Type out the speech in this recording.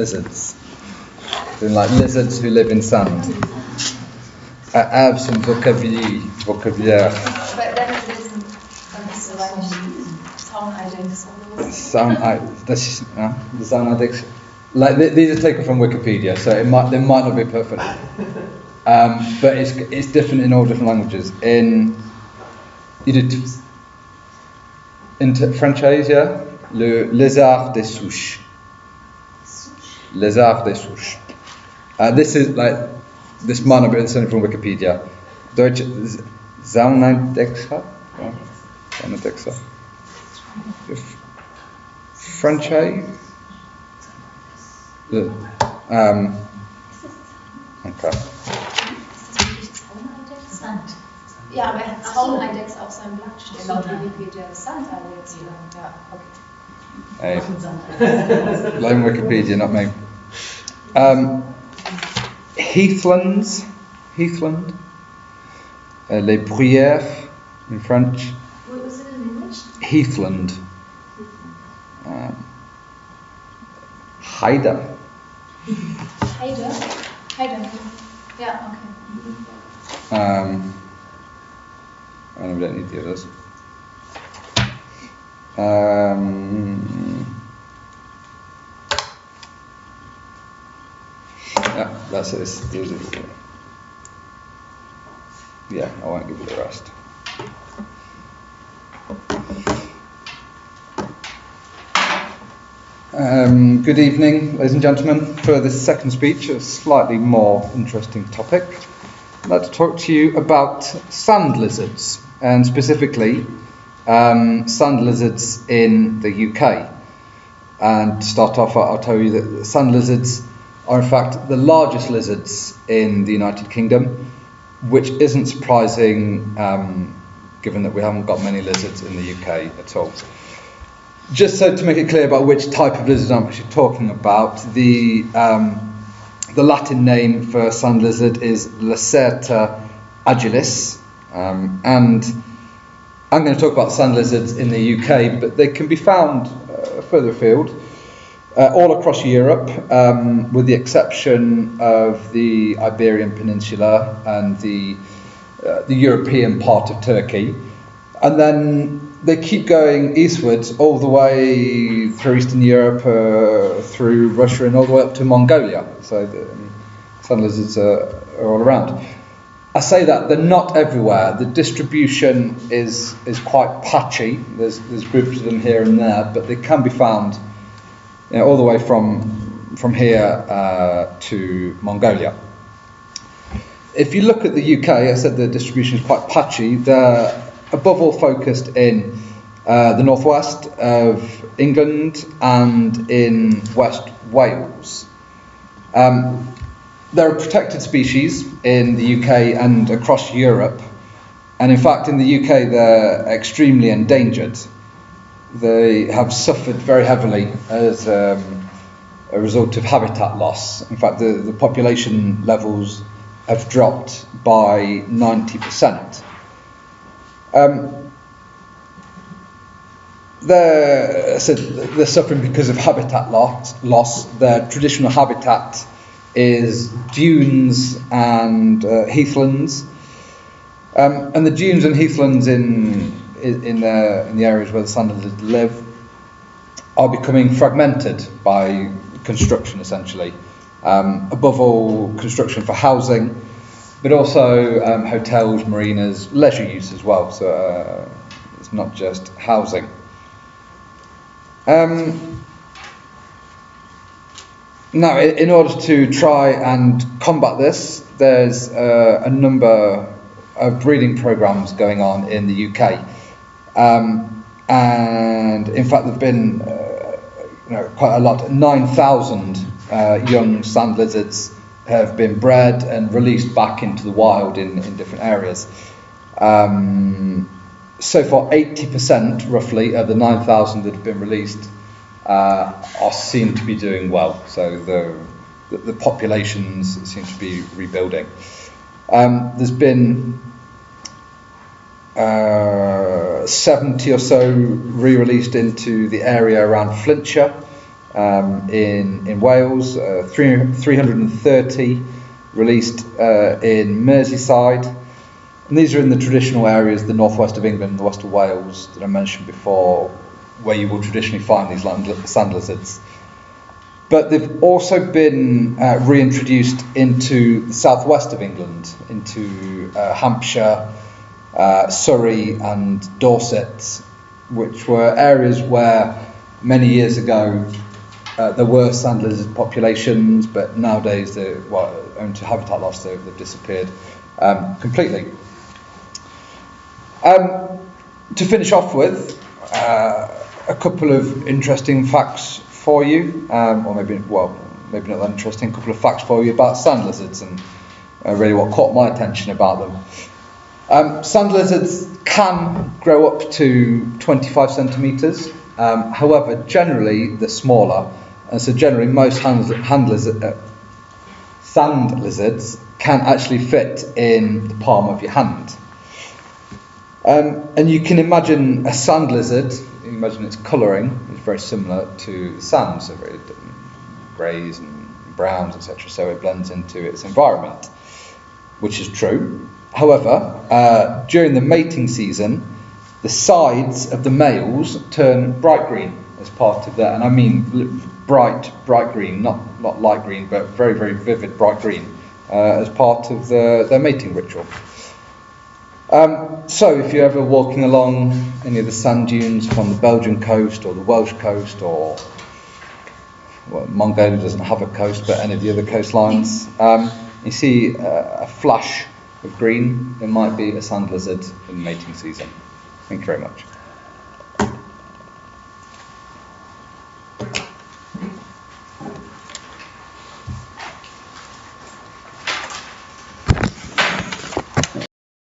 lizards. Like lizards who live in sand. I have some vocabulary. But then it isn't The Zaunadix. Like these are taken from Wikipedia, so they might not be perfect. But it's different in all different languages. In French, yeah, le lézard des souches. Lézard des souches. This is like this might not be something from Wikipedia. Deutsch Zaunadexer. Zaunadexer. French. Okay. Ja, aber Zauneidechs auf seinem Blatt steht. Laut Wikipedia Sandeidechs. Ja, okay. Hey. Blame Wikipedia, not me. Heathlands. Les bruyères in French. What was it in English? Heathland. Haida. Haida. Yeah, okay. And we don't need the others. Yeah, that's it. Yeah, I won't give you the rest. Good evening, ladies and gentlemen. For this second speech, a slightly more interesting topic, I'd like to talk to you about sand lizards, and specifically sand lizards in the UK. And to start off, I'll tell you that sand lizards are in fact the largest lizards in the United Kingdom, which isn't surprising given that we haven't got many lizards in the UK at all. Just so to make it clear about which type of lizard I'm actually talking about, the Latin name for sand lizard is Lacerta agilis, and I'm going to talk about sand lizards in the UK, but they can be found further afield, all across Europe, with the exception of the Iberian Peninsula and the European part of Turkey, and then they keep going eastwards all the way through Eastern Europe, through Russia, and all the way up to Mongolia. So the sand lizards are all around. I say that they're not everywhere. The distribution is quite patchy. There's groups of them here and there, but they can be found all the way from here to Mongolia. If you look at the UK, I said the distribution is quite patchy. They're above all focused in the northwest of England and in West Wales. They're a protected species in the UK and across Europe, and in fact in the UK they're extremely endangered. They have suffered very heavily as a result of habitat loss. In fact, the population levels have dropped by 90%. They're suffering because of habitat loss. Their traditional habitat is dunes and heathlands, and the dunes and heathlands in the areas where the sand lizards live are becoming fragmented by construction, essentially. Above all, construction for housing, but also hotels, marinas, leisure use as well. So it's not just housing. Now, in order to try and combat this, there's a number of breeding programs going on in the UK, and in fact there've been quite a lot. 9,000 young sand lizards have been bred and released back into the wild in different areas. So far, 80% roughly of the 9,000 that have been released are seen to be doing well. So the populations seem to be rebuilding. There's been 70 or so re-released into the area around Flintshire, in Wales, 330 released in Merseyside. And these are in the traditional areas, the northwest of England, the west of Wales that I mentioned before, where you will traditionally find these sand lizards. But they've also been reintroduced into the southwest of England, into Hampshire, Surrey and Dorset, which were areas where many years ago there were sand lizard populations, but nowadays, owing to habitat loss, they've disappeared completely. To finish off with, a couple of interesting facts for you, or maybe not that interesting, a couple of facts for you about sand lizards and really what caught my attention about them. Sand lizards can grow up to 25 centimetres, however, generally they're smaller, and so generally most sand lizards can actually fit in the palm of your hand. And you can imagine a sand lizard, you imagine its colouring is very similar to the sand, so very greys and browns, etc., so it blends into its environment, which is true. However, during the mating season, the sides of the males turn bright green as part of that, and I mean bright green, not light green, but very, very vivid bright green, as part of their mating ritual. So if you're ever walking along any of the sand dunes from the Belgian coast or the Welsh coast, or Mongolia doesn't have a coast, but any of the other coastlines, you see a flash of green, it might be a sand lizard in mating season. Thank you very much.